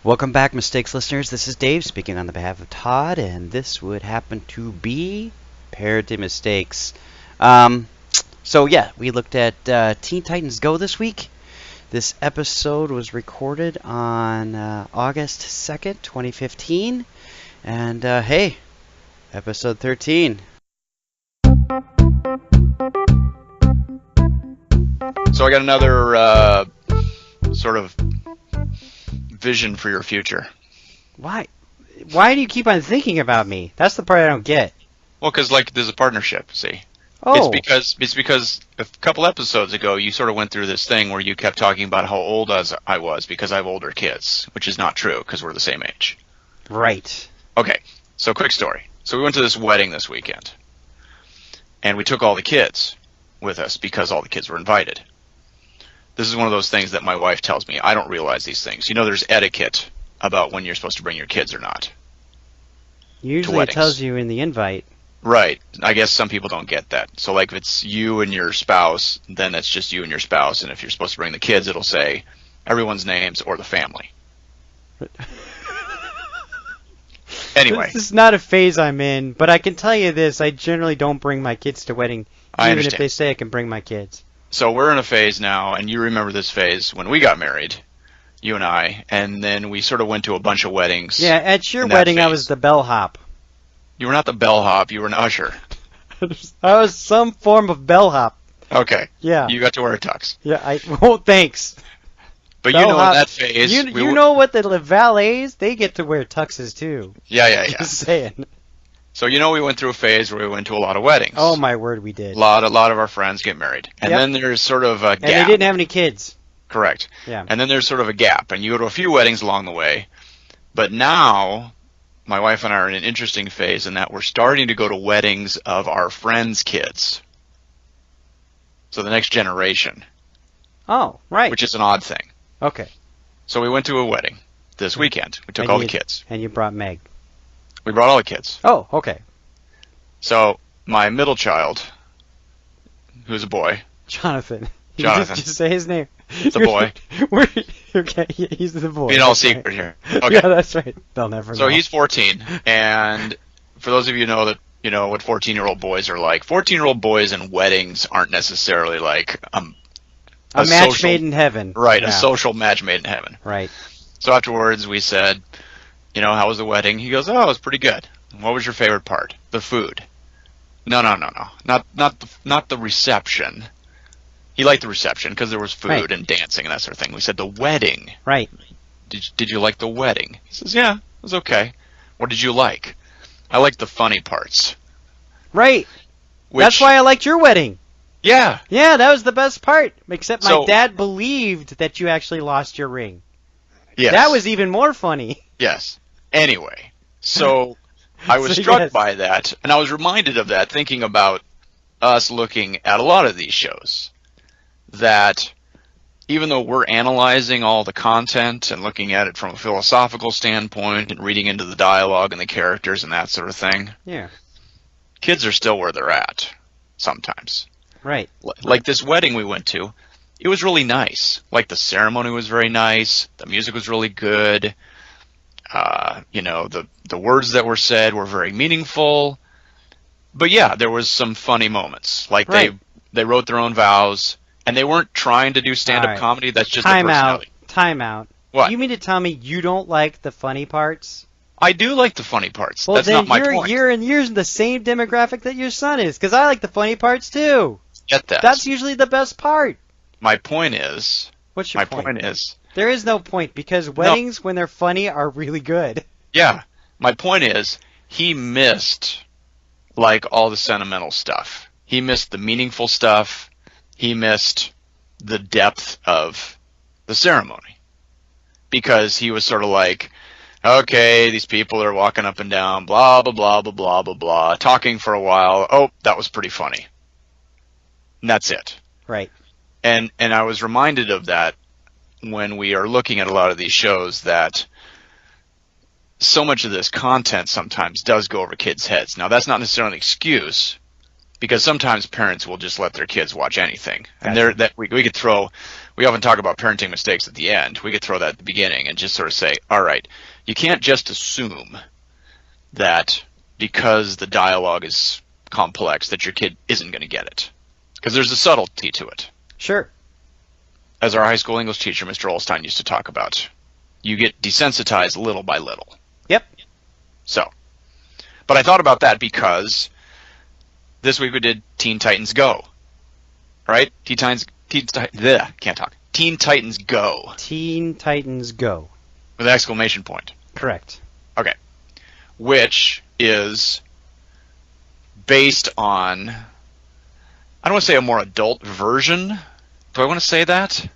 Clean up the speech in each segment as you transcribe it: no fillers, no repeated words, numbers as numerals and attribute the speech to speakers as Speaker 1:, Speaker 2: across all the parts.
Speaker 1: Welcome back, Mistakes listeners. This is Dave speaking on the behalf of Todd, and this would happen to be Parenting Mistakes. We looked at Teen Titans Go this week. This episode was recorded on August 2nd, 2015, and hey, episode 13.
Speaker 2: So I got another sort of vision for your future.
Speaker 1: Why? Why do you keep on thinking about me? That's the part I don't get.
Speaker 2: Well, because there's a partnership. See,
Speaker 1: Oh,
Speaker 2: it's because a couple episodes ago you sort of went through this thing where you kept talking about how old I was because I have older kids, which is not true because we're the same age.
Speaker 1: right.
Speaker 2: Okay, so quick story. So we went to this wedding this weekend, and we took all the kids with us because all the kids were invited. This is one of those things that my wife tells me. I don't realize these things. You know, there's etiquette about when you're supposed to bring your kids or not.
Speaker 1: Usually it tells you in the invite.
Speaker 2: Right. I guess some people don't get that. So, like, if it's you and your spouse, then it's just you and your spouse. And if you're supposed to bring the kids, it'll say everyone's names or the family. Anyway.
Speaker 1: This is not a phase I'm in, but I can tell you this. I generally don't bring my kids to weddings,
Speaker 2: I
Speaker 1: even if
Speaker 2: understand.
Speaker 1: they say I can bring my kids.
Speaker 2: So we're in a phase now, and you remember this phase when we got married, you and I, and then we sort of went to a bunch of weddings.
Speaker 1: Yeah, at your
Speaker 2: in that
Speaker 1: wedding I
Speaker 2: phase.
Speaker 1: was the bellhop.
Speaker 2: You were not the bellhop, you were an usher.
Speaker 1: I was some form of bellhop.
Speaker 2: Okay.
Speaker 1: Yeah.
Speaker 2: You got to wear a tux.
Speaker 1: Yeah, well, thanks.
Speaker 2: But you know, in
Speaker 1: Bellhop-
Speaker 2: that phase...
Speaker 1: You know what, the valets, they get to wear tuxes too.
Speaker 2: Yeah.
Speaker 1: Just saying.
Speaker 2: So you know we went through a phase where we went to a lot of weddings.
Speaker 1: Oh my word, we did.
Speaker 2: A lot of our friends get married. And
Speaker 1: Yep.
Speaker 2: then there's sort of a gap.
Speaker 1: And they didn't have any kids.
Speaker 2: Correct.
Speaker 1: Yeah.
Speaker 2: And then there's sort of a gap. And you go to a few weddings along the way. But now, my wife and I are in an interesting phase in that we're starting to go to weddings of our friends' kids. So the next generation,
Speaker 1: Oh, right.
Speaker 2: which is an odd thing.
Speaker 1: Okay.
Speaker 2: So we went to a wedding this weekend. We took
Speaker 1: And
Speaker 2: all the
Speaker 1: you-
Speaker 2: kids.
Speaker 1: And you brought Meg.
Speaker 2: We brought all the kids.
Speaker 1: Oh, okay.
Speaker 2: So my middle child, who's a boy,
Speaker 1: Jonathan.
Speaker 2: Jonathan.
Speaker 1: Just say his name.
Speaker 2: It's a boy.
Speaker 1: Okay, he's the boy.
Speaker 2: being all
Speaker 1: That's right.
Speaker 2: secret here. Okay.
Speaker 1: Yeah, that's right. They'll never know.
Speaker 2: So he's 14, and for those of you who know that, you know what 14-year-old boys are like. 14-year-old boys and weddings aren't necessarily like
Speaker 1: a match
Speaker 2: social,
Speaker 1: made in heaven.
Speaker 2: right?
Speaker 1: Yeah.
Speaker 2: A social match made in heaven.
Speaker 1: Right.
Speaker 2: So afterwards, we said, you know, how was the wedding? He goes, oh, it was pretty good. What was your favorite part? The food. No, not the reception. He liked the reception because there was food
Speaker 1: Right.
Speaker 2: and dancing and that sort of thing. We said the wedding.
Speaker 1: Right.
Speaker 2: Did you like the wedding? He says, yeah, it was okay. What did you like? I liked the funny parts.
Speaker 1: Right.
Speaker 2: Which,
Speaker 1: That's why I liked your wedding.
Speaker 2: Yeah.
Speaker 1: Yeah, that was the best part. Except my
Speaker 2: So-
Speaker 1: dad believed that you actually lost your ring.
Speaker 2: Yes.
Speaker 1: That was even more funny.
Speaker 2: Yes. Anyway, so I was
Speaker 1: So,
Speaker 2: struck
Speaker 1: yes.
Speaker 2: by that, and I was reminded of that thinking about us looking at a lot of these shows. That even though we're analyzing all the content and looking at it from a philosophical standpoint and reading into the dialogue and the characters and that sort of thing,
Speaker 1: Yeah.
Speaker 2: kids are still where they're at sometimes.
Speaker 1: Right.
Speaker 2: Like this wedding we went to, it was really nice. Like the ceremony was very nice. The music was really good. You know, the words that were said were very meaningful. But yeah, there was some funny moments. Like
Speaker 1: Right.
Speaker 2: they wrote their own vows, and they weren't trying to do stand-up
Speaker 1: All right.
Speaker 2: comedy. That's just their
Speaker 1: Time out.
Speaker 2: personality.
Speaker 1: Time out.
Speaker 2: What?
Speaker 1: You mean to tell me you don't like the funny parts?
Speaker 2: I do like the funny parts.
Speaker 1: Well,
Speaker 2: That's
Speaker 1: then
Speaker 2: not my
Speaker 1: you're
Speaker 2: point.
Speaker 1: years in the same demographic that your son is, because I like the funny parts too.
Speaker 2: Get that.
Speaker 1: That's usually the best part.
Speaker 2: My point is.
Speaker 1: What's your
Speaker 2: My
Speaker 1: point?
Speaker 2: point is.
Speaker 1: There is no point because weddings, when they're funny, are really good.
Speaker 2: Yeah. My point is, he missed, like, all the sentimental stuff. He missed the meaningful stuff. He missed the depth of the ceremony. Because he was sort of like, okay, these people are walking up and down, blah, blah, blah, blah, blah, blah, blah, talking for a while. Oh, that was pretty funny. And that's it.
Speaker 1: Right.
Speaker 2: And I was reminded of that when we are looking at a lot of these shows, that so much of this content sometimes does go over kids' heads. Now, that's not necessarily an excuse, because sometimes parents will just let their kids watch anything, and
Speaker 1: Gotcha.
Speaker 2: we could throw. We often talk about parenting mistakes at the end. We could throw that at the beginning and just sort of say, all right, you can't just assume that because the dialogue is complex that your kid isn't going to get it, because there's a subtlety to it.
Speaker 1: Sure.
Speaker 2: As our high school English teacher, Mr. Olstein, used to talk about, you get desensitized little by little.
Speaker 1: Yep.
Speaker 2: So, but I thought about that because this week we did Teen Titans Go, right? Can't talk. Teen Titans Go
Speaker 1: Teen Titans Go.
Speaker 2: with an exclamation point.
Speaker 1: Correct.
Speaker 2: Okay. Which is based on, I don't want to say a more adult version. Do I want to say that?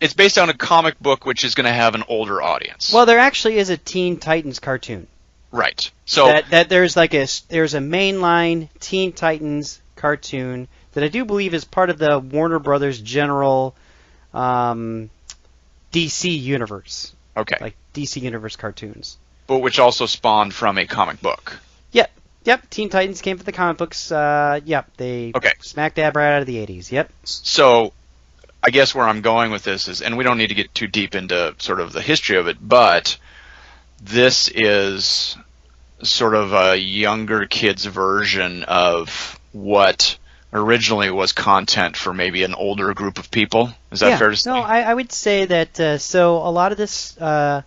Speaker 2: It's based on a comic book which is going to have an older audience.
Speaker 1: Well, there actually is a Teen Titans cartoon.
Speaker 2: Right. So
Speaker 1: that there's a mainline Teen Titans cartoon that I do believe is part of the Warner Brothers general DC universe.
Speaker 2: okay.
Speaker 1: Like DC Universe cartoons.
Speaker 2: But which also spawned from a comic book.
Speaker 1: Yep. Teen Titans came from the comic books. They smack dab right out of the 80s. Yep.
Speaker 2: So I guess where I'm going with this is, and we don't need to get too deep into sort of the history of it, but this is sort of a younger kid's version of what originally was content for maybe an older group of people. Is that fair to say?
Speaker 1: No, I would say that, so a lot of this, and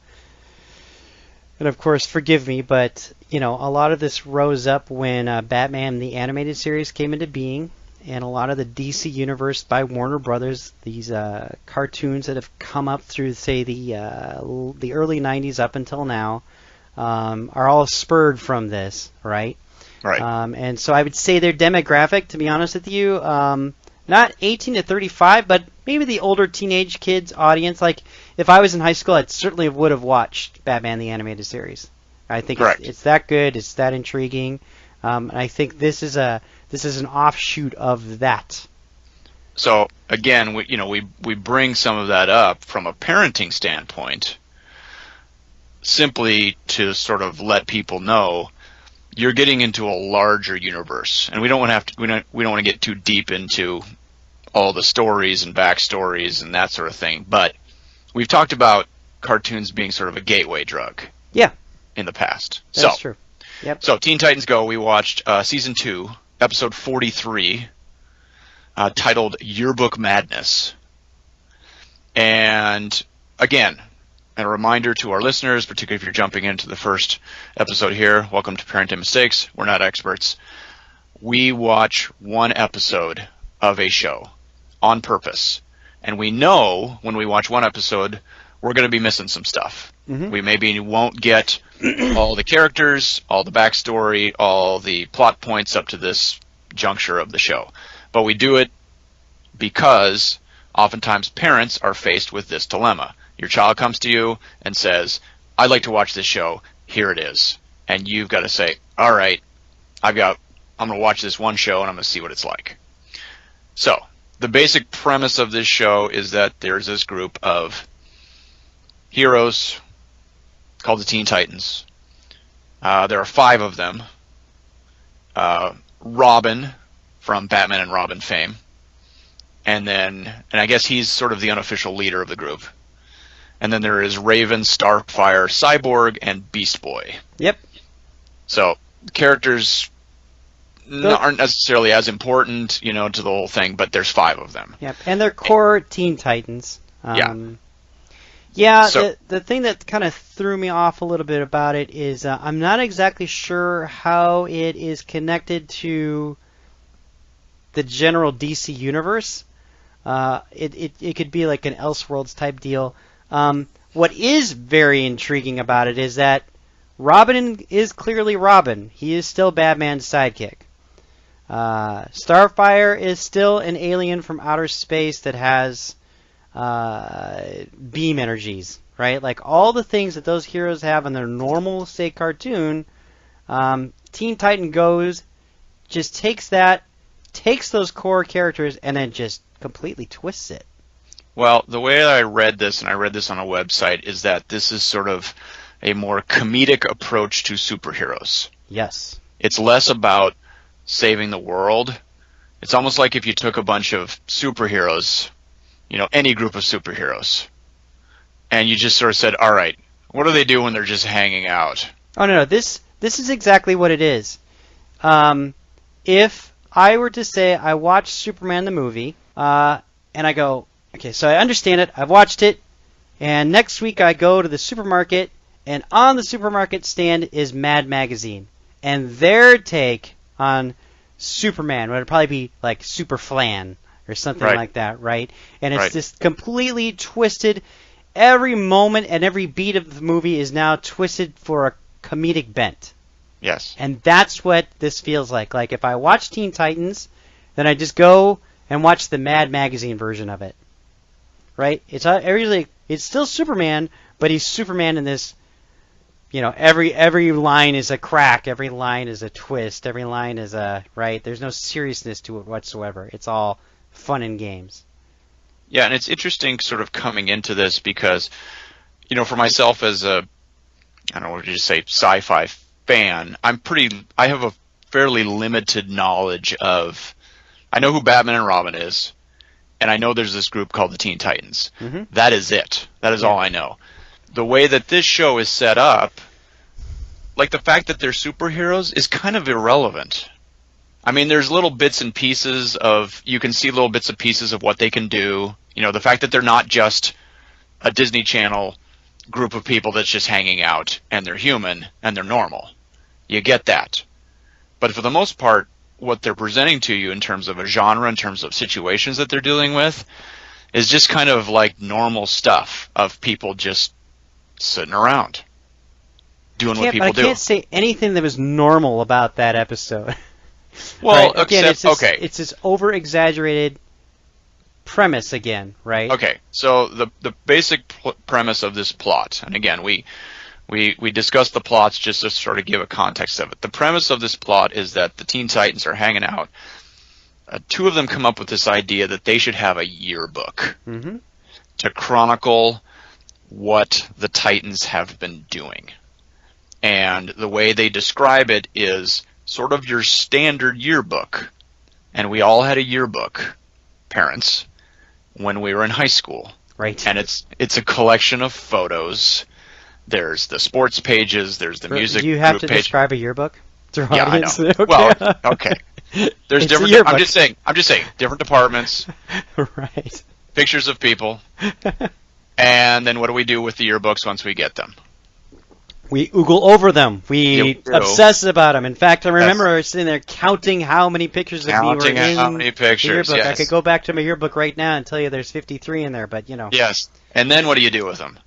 Speaker 1: of course, forgive me, but, a lot of this rose up when Batman the Animated Series came into being, and a lot of the DC Universe by Warner Brothers, these cartoons that have come up through, say, the early 90s up until now, are all spurred from this, right?
Speaker 2: Right.
Speaker 1: And so I would say their demographic, to be honest with you, not 18 to 35, but maybe the older teenage kids audience. Like, if I was in high school, I certainly would have watched Batman the Animated Series. I think it's that good, it's that intriguing, and I think this is an offshoot of that.
Speaker 2: So again, we bring some of that up from a parenting standpoint, simply to sort of let people know you're getting into a larger universe, and we don't want to get too deep into all the stories and backstories and that sort of thing. But we've talked about cartoons being sort of a gateway drug.
Speaker 1: Yeah.
Speaker 2: In the past.
Speaker 1: That's true. Yep.
Speaker 2: So Teen Titans Go, we watched season 2, episode 43, titled Yearbook Madness. And again, a reminder to our listeners, particularly if you're jumping into the first episode here, welcome to Parenting Mistakes. We're not experts. We watch one episode of a show on purpose. And we know when we watch one episode, we're going to be missing some stuff.
Speaker 1: Mm-hmm.
Speaker 2: We maybe won't get all the characters, all the backstory, all the plot points up to this juncture of the show. But we do it because oftentimes parents are faced with this dilemma. Your child comes to you and says, I'd like to watch this show. Here it is. And you've got to say, all right, I'm going to watch this one show and I'm going to see what it's like. So the basic premise of this show is that there's this group of heroes called the Teen Titans. There are 5 of them. Robin from Batman and Robin fame. And I guess he's sort of the unofficial leader of the group. And then there is Raven, Starfire, Cyborg, and Beast Boy.
Speaker 1: Yep.
Speaker 2: So characters aren't necessarily as important, to the whole thing, but there's 5 of them.
Speaker 1: Yep, and they're core Teen Titans.
Speaker 2: So,
Speaker 1: the thing that kind of threw me off a little bit about it is I'm not exactly sure how it is connected to the general DC universe. It could be like an Elseworlds type deal. What is very intriguing about it is that Robin is clearly Robin. He is still Batman's sidekick. Starfire is still an alien from outer space that has beam energies, right? Like all the things that those heroes have in their normal, say, cartoon, Teen Titan Goes just takes those core characters and then just completely twists it.
Speaker 2: Well, the way I read this, and I read this on a website, is that this is sort of a more comedic approach to superheroes.
Speaker 1: Yes.
Speaker 2: It's less about saving the world. It's almost like if you took a bunch of superheroes, any group of superheroes, and you just sort of said, all right, what do they do when they're just hanging out?
Speaker 1: Oh, no. This is exactly what it is. If I were to say I watched Superman the movie, and I go, okay, so I understand it, I've watched it, and next week I go to the supermarket, and on the supermarket stand is Mad Magazine. And their take on Superman would probably be like Super Flan or something like that, right? And it's just completely twisted. Every moment and every beat of the movie is now twisted for a comedic bent.
Speaker 2: Yes.
Speaker 1: And that's what this feels like. Like if I watch Teen Titans, then I just go and watch the Mad Magazine version of it. Right? It's still Superman, but he's Superman in this, every line is a crack, every line is a twist, every line is right? There's no seriousness to it whatsoever. It's all fun and games.
Speaker 2: Yeah, and it's interesting sort of coming into this because, for myself as a, I don't know what you just say, sci-fi fan, I have a fairly limited knowledge of, I know who Batman and Robin is, and I know there's this group called the Teen Titans.
Speaker 1: Mm-hmm.
Speaker 2: That is it. That is all I know. The way that this show is set up, like the fact that they're superheroes is kind of irrelevant. I mean, there's little bits and pieces you can see little bits and pieces of what they can do. The fact that they're not just a Disney Channel group of people that's just hanging out and they're human and they're normal. You get that. But for the most part, what they're presenting to you in terms of a genre, in terms of situations that they're dealing with, is just kind of like normal stuff of people just sitting around doing what people do.
Speaker 1: I can't say anything that was normal about that episode.
Speaker 2: Well,
Speaker 1: right? Again, it's this over-exaggerated premise again, right?
Speaker 2: Okay, so the basic premise of this plot, and again, we discussed the plots just to sort of give a context of it. The premise of this plot is that the Teen Titans are hanging out. Two of them come up with this idea that they should have a yearbook to chronicle what the Titans have been doing. And the way they describe it is sort of your standard yearbook. And we all had a yearbook, parents, when we were in high school.
Speaker 1: Right.
Speaker 2: And it's a collection of photos. There's the sports pages, there's the music
Speaker 1: Do you have
Speaker 2: group
Speaker 1: to
Speaker 2: page.
Speaker 1: describe a yearbook to our
Speaker 2: Yeah,
Speaker 1: audience?
Speaker 2: I know.
Speaker 1: Okay.
Speaker 2: Well, okay. There's
Speaker 1: It's
Speaker 2: different.
Speaker 1: a yearbook.
Speaker 2: I'm just saying, different departments,
Speaker 1: Right.
Speaker 2: pictures of people, and then what do we do with the yearbooks once we get them?
Speaker 1: We oogle over them. We
Speaker 2: You do.
Speaker 1: obsess about them. In fact, I remember sitting there counting how many pictures of me were
Speaker 2: Counting
Speaker 1: in
Speaker 2: how many pictures,
Speaker 1: the yearbook.
Speaker 2: yes.
Speaker 1: I could go back to my yearbook right now and tell you there's 53 in there, but
Speaker 2: Yes. And then what do you do with them?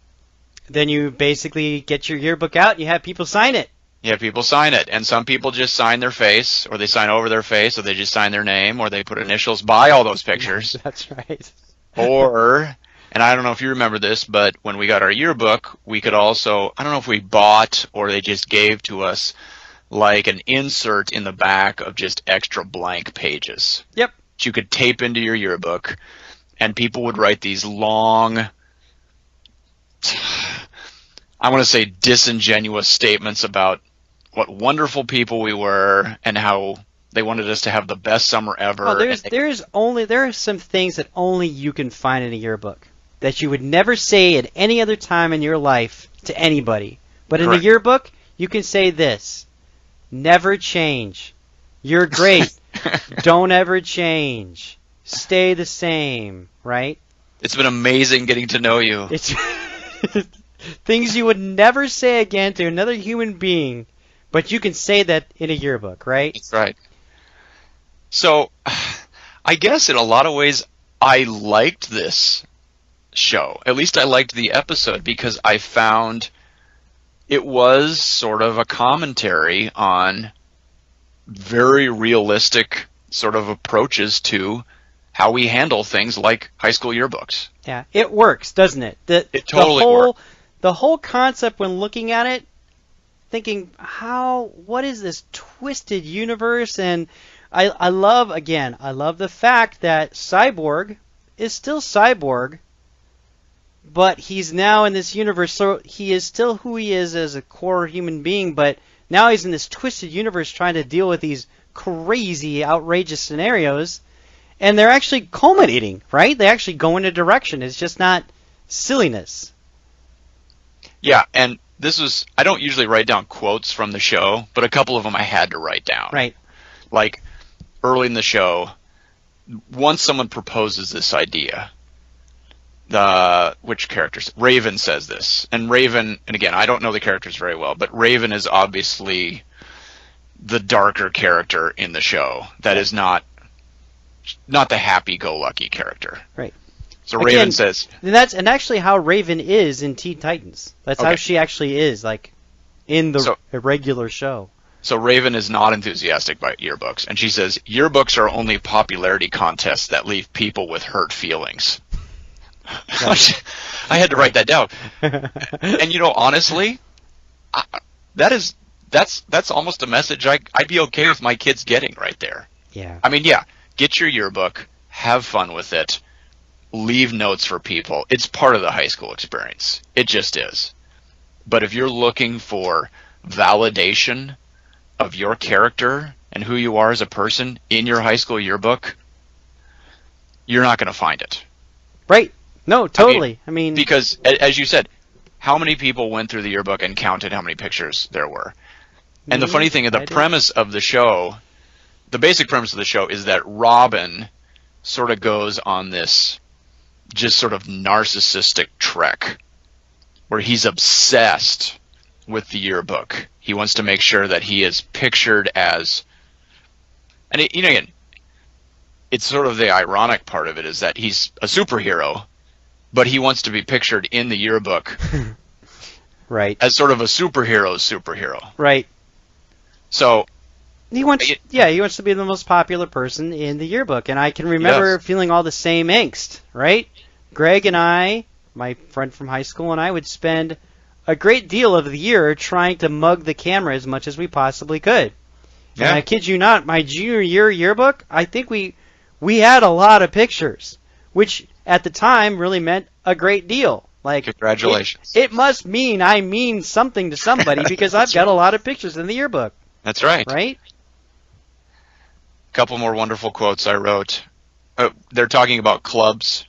Speaker 1: Then you basically get your yearbook out and you have people sign it.
Speaker 2: You have people sign it, and some people just sign their face, or they sign over their face, or they just sign their name, or they put initials by all those pictures.
Speaker 1: That's right.
Speaker 2: Or, and I don't know if you remember this, but when we got our yearbook, we could also, I don't know if we bought or they just gave to us, like an insert in the back of just extra blank pages.
Speaker 1: Yep.
Speaker 2: That you could tape into your yearbook, and people would write these long, I want to say disingenuous statements about what wonderful people we were and how they wanted us to have the best summer ever.
Speaker 1: Oh, there are some things that only you can find in a yearbook that you would never say at any other time in your life to anybody. But in a
Speaker 2: Correct.
Speaker 1: yearbook, you can say this: never change. You're great. Don't ever change. Stay the same, right?
Speaker 2: It's been amazing getting to know you.
Speaker 1: It's things you would never say again to another human being, but you can say that in a yearbook, right?
Speaker 2: That's right. So, I guess in a lot of ways, I liked this show. At least I liked the episode because I found it was sort of a commentary on very realistic sort of approaches to how we handle things like high school yearbooks.
Speaker 1: Yeah, it works, doesn't it?
Speaker 2: It totally works.
Speaker 1: The whole concept when looking at it, thinking, what is this twisted universe? And I love the fact that Cyborg is still Cyborg, but he's now in this universe, so he is still who he is as a core human being, but Now he's in this twisted universe trying to deal with these crazy, outrageous scenarios, and they're actually culminating, right? They actually go in a direction. It's just not silliness.
Speaker 2: Yeah, and I don't usually write down quotes from the show, but a couple of them I had to write down.
Speaker 1: Right.
Speaker 2: Like, early in the show, once someone proposes this idea, which characters? Raven says this. And Raven, and again, I don't know the characters very well, but Raven is obviously the darker character in the show. That is not the happy-go-lucky character.
Speaker 1: Right.
Speaker 2: So Raven says...
Speaker 1: And that's actually how Raven is in Teen Titans. That's how she actually is, like, in the regular show.
Speaker 2: So Raven is not enthusiastic about yearbooks, and she says, yearbooks are only popularity contests that leave people with hurt feelings. Right. I had to write that down. And, honestly, that's almost a message I'd be okay with my kids getting right there.
Speaker 1: Yeah.
Speaker 2: I mean, get your yearbook, have fun with it, leave notes for people. It's part of the high school experience. It just is. But if you're looking for validation of your character and who you are as a person in your high school yearbook, you're not going to find it.
Speaker 1: Right. No, totally. I mean,
Speaker 2: because, as you said, how many people went through the yearbook and counted how many pictures there were? And the funny thing is, the premise of the show, the basic premise of the show is that Robin sort of goes on this just sort of narcissistic trek where he's obsessed with the yearbook. He wants to make sure that he is pictured as, and again, it's sort of the ironic part of it is that he's a superhero, but he wants to be pictured in the yearbook
Speaker 1: right,
Speaker 2: as sort of a superhero.
Speaker 1: Right.
Speaker 2: So
Speaker 1: he wants to be the most popular person in the yearbook, and I can remember feeling all the same angst, right? Greg and I, my friend from high school, and I would spend a great deal of the year trying to mug the camera as much as we possibly could. Yeah. And I kid you not, my junior year yearbook, I think we had a lot of pictures, which at the time really meant a great deal. Like,
Speaker 2: congratulations.
Speaker 1: It must mean I mean something to somebody because I've got a lot of pictures in the yearbook.
Speaker 2: That's right.
Speaker 1: Right?
Speaker 2: A couple more wonderful quotes I wrote. They're talking about clubs,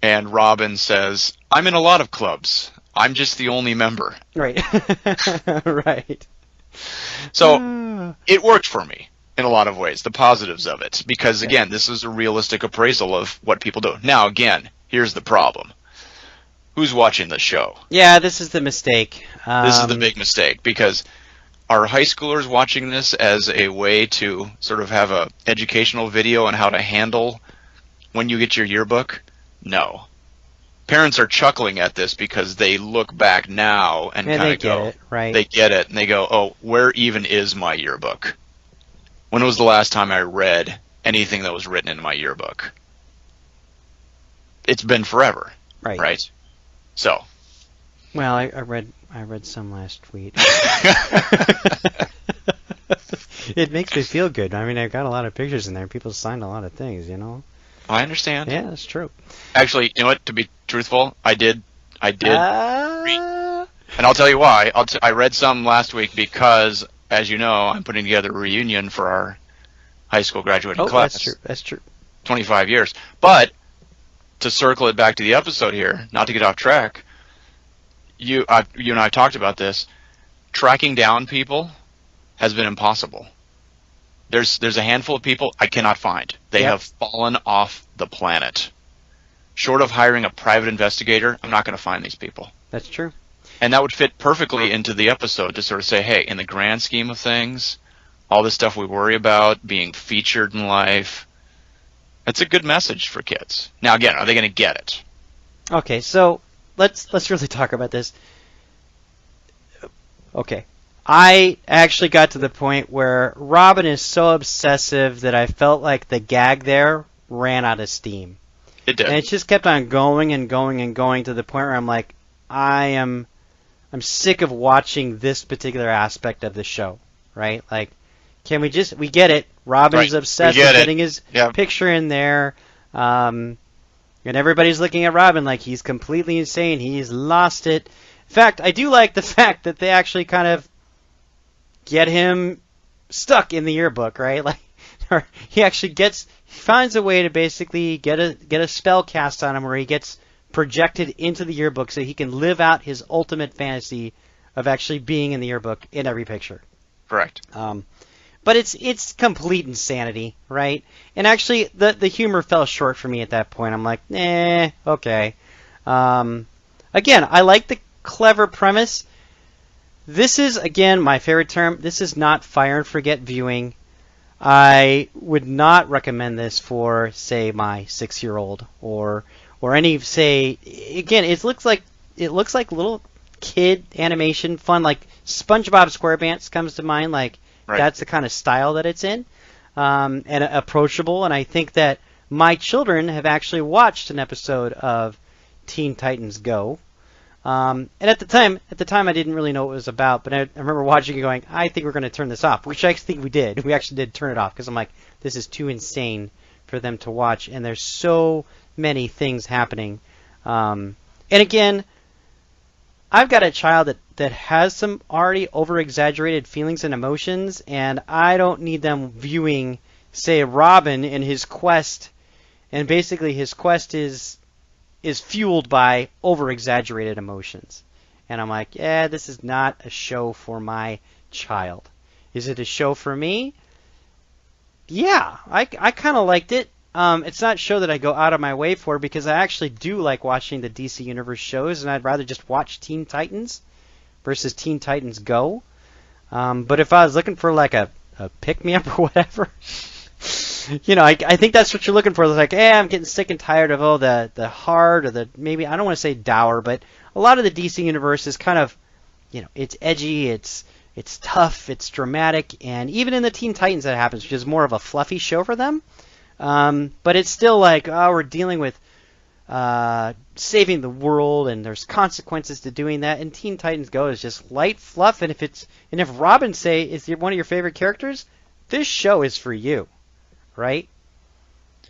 Speaker 2: and Robin says, "I'm in a lot of clubs. I'm just the only member."
Speaker 1: Right. Right.
Speaker 2: So it worked for me in a lot of ways, the positives of it, because, again, this is a realistic appraisal of what people do. Now, again, here's the problem. Who's watching the show?
Speaker 1: Yeah, this is the mistake.
Speaker 2: This is the big mistake, because are high schoolers watching this as a way to sort of have a educational video on how to handle when you get your yearbook? No. Parents are chuckling at this because they look back now and kind of go, they get it, and they go, oh, where even is my yearbook? When was the last time I read anything that was written in my yearbook? It's been forever, right? So.
Speaker 1: Well, I read some last tweet. It makes me feel good. I mean, I've got a lot of pictures in there. People signed a lot of things,
Speaker 2: I understand.
Speaker 1: Yeah, that's true.
Speaker 2: Actually, you know what? To be truthful, I did read. And I'll tell you why. I read some last week because, as you know, I'm putting together a reunion for our high school graduating class.
Speaker 1: That's true.
Speaker 2: 25 years. But to circle it back to the episode here, not to get off track, you and I talked about this. Tracking down people has been impossible. There's a handful of people I cannot find. They have fallen off the planet. Short of hiring a private investigator, I'm not going to find these people.
Speaker 1: That's true.
Speaker 2: And that would fit perfectly into the episode to sort of say, hey, in the grand scheme of things, all this stuff we worry about being featured in life, that's a good message for kids. Now, again, are they going to get it?
Speaker 1: Okay, so let's really talk about this. Okay. I actually got to the point where Robin is so obsessive that I felt like the gag there ran out of steam.
Speaker 2: It did.
Speaker 1: And it just kept on going and going and going to the point where I'm like, I'm sick of watching this particular aspect of the show, right? Like, can we get it. Robin is obsessed with getting his picture in there. And everybody's looking at Robin like he's completely insane. He's lost it. In fact, I do like the fact that they actually kind of get him stuck in the yearbook, right? Like, or he actually finds a way to basically get a spell cast on him where he gets projected into the yearbook so he can live out his ultimate fantasy of actually being in the yearbook in every picture.
Speaker 2: Correct.
Speaker 1: But it's complete insanity, right? And actually, the humor fell short for me at that point. I'm like, okay. Again, I like the clever premise. This is, again, my favorite term. This is not fire and forget viewing. I would not recommend this for, say, my 6-year-old or any, say, again, it looks like little kid animation fun, like SpongeBob SquarePants comes to mind, like
Speaker 2: right.
Speaker 1: That's the kind of style that it's in, and approachable. And I think that my children have actually watched an episode of Teen Titans Go. And at the time, I didn't really know what it was about, but I remember watching it going, I think we're going to turn this off, which I think we did. We actually did turn it off because I'm like, this is too insane for them to watch, and there's so many things happening. And again, I've got a child that has some already over-exaggerated feelings and emotions, and I don't need them viewing, say, Robin and his quest, and basically his quest is fueled by over-exaggerated emotions. And I'm like, this is not a show for my child. Is it a show for me? Yeah, I kind of liked it. It's not a show that I go out of my way for because I actually do like watching the DC Universe shows, and I'd rather just watch Teen Titans versus Teen Titans Go. But if I was looking for like a pick-me-up or whatever, I think that's what you're looking for. It's like, I'm getting sick and tired of the hard or the maybe I don't want to say dour, but a lot of the DC Universe is kind of, it's edgy, it's tough, it's dramatic, and even in the Teen Titans that happens, which is more of a fluffy show for them. But it's still like, we're dealing with saving the world, and there's consequences to doing that. And Teen Titans Go is just light fluff. And if Robin, say, is one of your favorite characters, this show is for you, right?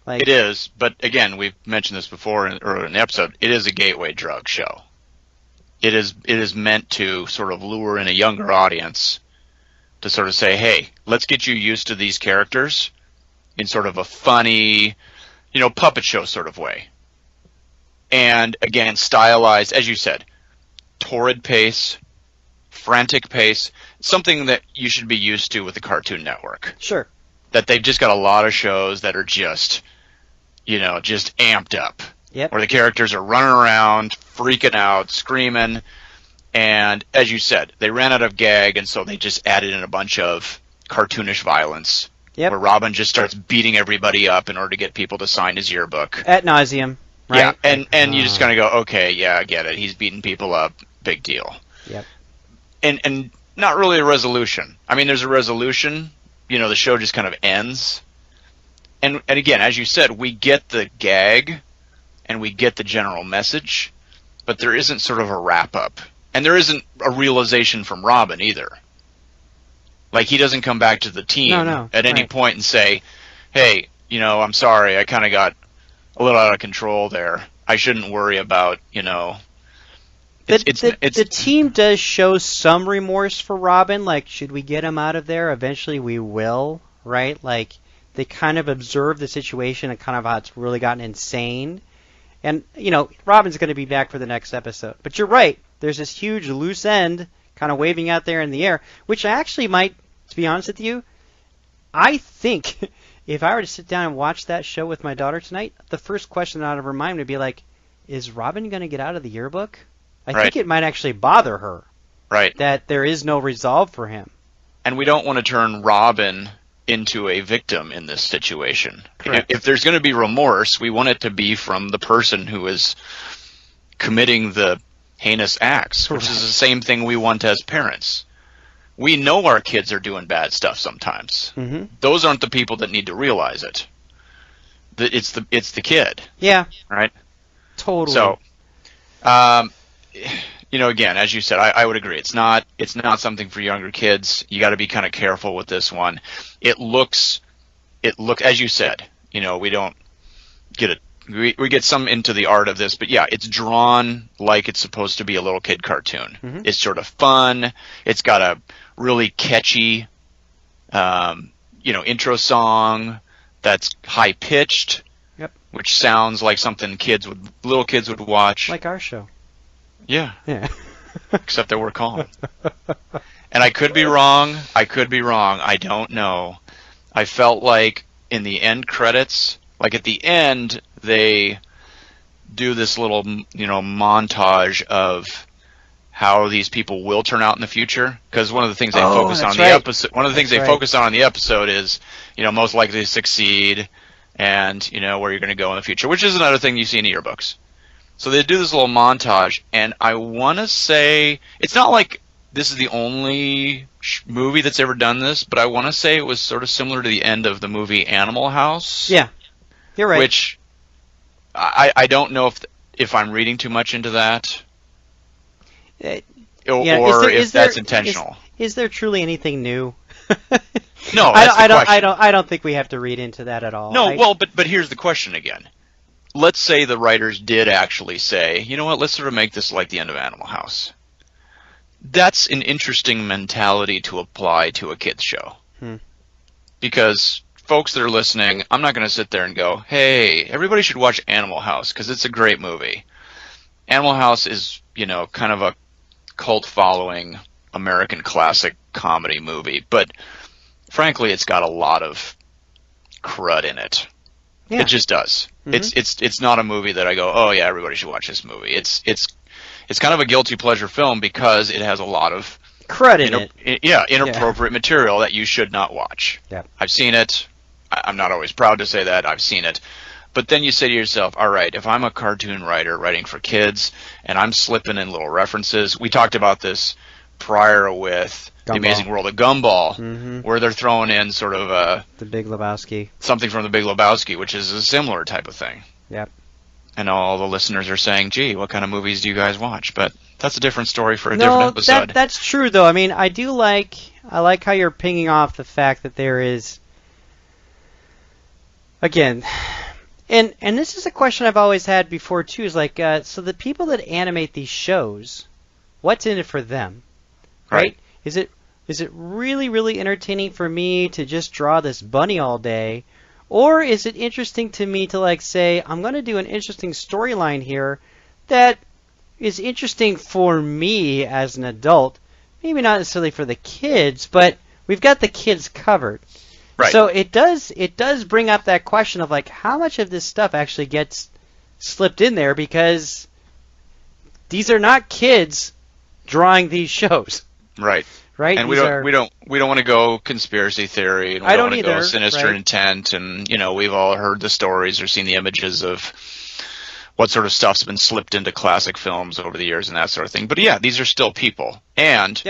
Speaker 1: Like,
Speaker 2: it is, but again, we've mentioned this before in the episode. It is a gateway drug show. It is meant to sort of lure in a younger audience to sort of say, hey, let's get you used to these characters in sort of a funny, puppet show sort of way. And again, stylized, as you said, torrid pace, frantic pace, something that you should be used to with the Cartoon Network.
Speaker 1: Sure.
Speaker 2: That they've just got a lot of shows that are just amped up.
Speaker 1: Yep.
Speaker 2: Where the characters are running around, freaking out, screaming. And as you said, they ran out of gag, and so they just added in a bunch of cartoonish violence.
Speaker 1: Yep.
Speaker 2: Where Robin just starts beating everybody up in order to get people to sign his yearbook.
Speaker 1: Ad nauseum, right?
Speaker 2: Yeah, and you just kind of go, okay, yeah, I get it. He's beating people up. Big deal.
Speaker 1: Yep.
Speaker 2: And not really a resolution. I mean, there's a resolution. The show just kind of ends. And again, as you said, we get the gag and we get the general message, but there isn't sort of a wrap-up. And there isn't a realization from Robin either. Like, he doesn't come back to the team at any point and say, hey, I'm sorry, I kind of got a little out of control there. I shouldn't worry about,
Speaker 1: The team does show some remorse for Robin. Like, should we get him out of there? Eventually we will, right? Like, they kind of observe the situation and kind of how it's really gotten insane. And, Robin's going to be back for the next episode. But you're right. There's this huge loose end kind of waving out there in the air, which I actually might, to be honest with you, I think if I were to sit down and watch that show with my daughter tonight, the first question out of her mind would be like, is Robin going to get out of the yearbook? I think it might actually bother her.
Speaker 2: Right.
Speaker 1: That there is no resolve for him.
Speaker 2: And we don't want to turn Robin into a victim in this situation.
Speaker 1: Correct.
Speaker 2: If there's going to be remorse, we want it to be from the person who is committing the heinous acts, which is the same thing we want as parents. We know our kids are doing bad stuff sometimes.
Speaker 1: Mm-hmm.
Speaker 2: Those aren't the people that need to realize it. It's the kid.
Speaker 1: Yeah.
Speaker 2: Right?
Speaker 1: Totally.
Speaker 2: So, again, as you said, I would agree. It's not something for younger kids. You got to be kind of careful with this one. It looks, as you said, we don't get we get some into the art of this, but yeah, it's drawn like it's supposed to be a little kid cartoon.
Speaker 1: Mhm.
Speaker 2: It's sort of fun. It's got a really catchy, intro song that's high pitched,
Speaker 1: Yep.
Speaker 2: which sounds like something little kids would watch.
Speaker 1: Like our show.
Speaker 2: Yeah,
Speaker 1: Yeah.
Speaker 2: except that we're calm. And I could be wrong. I don't know. I felt like in the end credits, like at the end, they do this little, montage of how these people will turn out in the future. Because one of the things they focus on in the episode, focus on in the episode is, most likely to succeed, and where you're going to go in the future, which is another thing you see in yearbooks. So they do this little montage, and I want to say it's not like this is the only movie that's ever done this, but I want to say it was sort of similar to the end of the movie Animal House.
Speaker 1: Yeah, you're right.
Speaker 2: Which I don't know if I'm reading too much into that, or if that's intentional.
Speaker 1: Is there truly anything new?
Speaker 2: No,
Speaker 1: I don't think we have to read into that at all.
Speaker 2: No, but here's the question again. Let's say the writers did actually say, you know what, let's sort of make this like the end of Animal House. That's an interesting mentality to apply to a kids show. Because folks that are listening, I'm not going to sit there and go, hey, everybody should watch Animal House because it's a great movie. Animal House is, kind of a cult following American classic comedy movie, but frankly, it's got a lot of crud in it. Yeah. It just does. Mm-hmm. It's not a movie that I go, oh yeah, everybody should watch this movie. It's kind of a guilty pleasure film because it has a lot of
Speaker 1: crud in it.
Speaker 2: Inappropriate material that you should not watch.
Speaker 1: Yeah.
Speaker 2: I've seen it. I'm not always proud to say that. I've seen it. But then you say to yourself, all right, if I'm a cartoon writer writing for kids and I'm slipping in little references, we talked about this prior with Gumball. The Amazing World of Gumball, where they're throwing in sort of
Speaker 1: The Big Lebowski.
Speaker 2: Something from The Big Lebowski, which is a similar type of thing.
Speaker 1: Yep.
Speaker 2: I know all the listeners are saying, gee, what kind of movies do you guys watch? But that's a different story for a different episode.
Speaker 1: That's true, though. I mean, I like how you're pinging off the fact that there is, again, and this is a question I've always had before, too, is like, so the people that animate these shows, what's in it for them? Right? Is it really, really entertaining for me to just draw this bunny all day? Or is it interesting to me to say, I'm going to do an interesting storyline here that is interesting for me as an adult, maybe not necessarily for the kids, but we've got the kids covered.
Speaker 2: Right.
Speaker 1: So it does bring up that question of how much of this stuff actually gets slipped in there, because these are not kids drawing these shows.
Speaker 2: Right.
Speaker 1: Right.
Speaker 2: And we don't want to go conspiracy theory, and we don't want to go sinister intent, and we've all heard the stories or seen the images of what sort of stuff's been slipped into classic films over the years and that sort of thing. But yeah, these are still people. And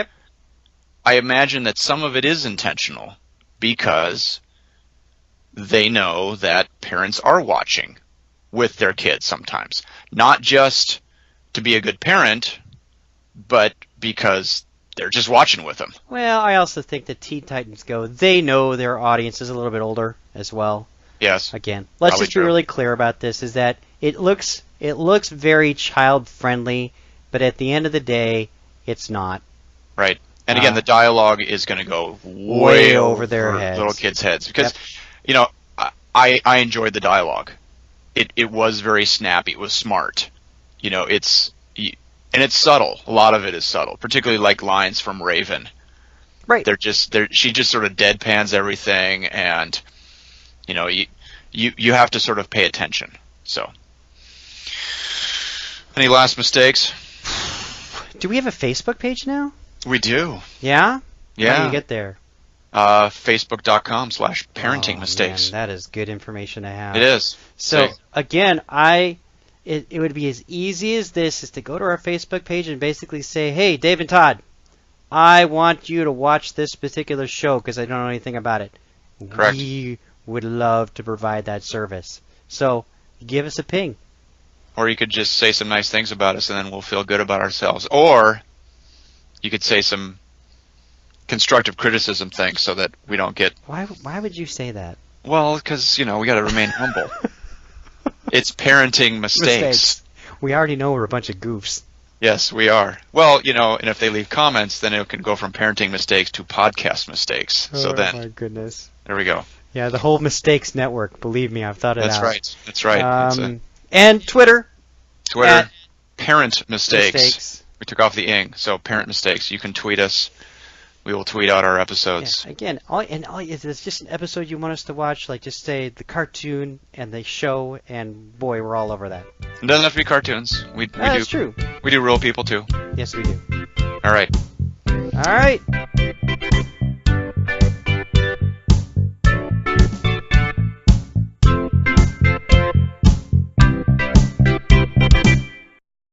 Speaker 2: I imagine that some of it is intentional because they know that parents are watching with their kids sometimes. Not just to be a good parent, but because they're just watching with them.
Speaker 1: Well, I also think that Teen Titans Go, they know their audience is a little bit older as well.
Speaker 2: Yes.
Speaker 1: Again, let's just be really clear about this, is that it looks very child-friendly, but at the end of the day, it's not.
Speaker 2: Right. And again, the dialogue is going to go way
Speaker 1: over their heads.
Speaker 2: Little kids' heads. Because, I enjoyed the dialogue. It was very snappy. It was smart. And it's subtle. A lot of it is subtle, particularly like lines from Raven.
Speaker 1: Right.
Speaker 2: She just sort of deadpans everything, and you have to sort of pay attention. So, any last mistakes?
Speaker 1: Do we have a Facebook page now?
Speaker 2: We do.
Speaker 1: Yeah?
Speaker 2: Yeah.
Speaker 1: How do you get there?
Speaker 2: Facebook.com/parenting mistakes.
Speaker 1: Man, that is good information to have.
Speaker 2: It is.
Speaker 1: So again, it would be as easy as this, is to go to our Facebook page and basically say, hey, Dave and Todd, I want you to watch this particular show because I don't know anything about it.
Speaker 2: Correct.
Speaker 1: We would love to provide that service. So give us a ping.
Speaker 2: Or you could just say some nice things about us and then we'll feel good about ourselves. Or you could say some constructive criticism things so that we don't get...
Speaker 1: Why would you say that?
Speaker 2: Well, because, we got to remain humble. It's parenting mistakes.
Speaker 1: We already know we're a bunch of goofs.
Speaker 2: Yes, we are. Well, and if they leave comments, then it can go from parenting mistakes to podcast mistakes. So then,
Speaker 1: my goodness.
Speaker 2: There we go.
Speaker 1: Yeah, the whole mistakes network. Believe me, I've thought it
Speaker 2: That's
Speaker 1: out.
Speaker 2: right. That's right.
Speaker 1: And Twitter.
Speaker 2: Twitter. Parent mistakes.
Speaker 1: Mistakes.
Speaker 2: We took off the ing, so parent mistakes. You can tweet us. We will tweet out our episodes.
Speaker 1: Yeah, again, if it's just an episode you want us to watch, like just say the cartoon and the show, and boy, we're all over that.
Speaker 2: It doesn't have to be cartoons. That's
Speaker 1: true.
Speaker 2: We do real people too.
Speaker 1: Yes, we do.
Speaker 2: All right.
Speaker 1: All right.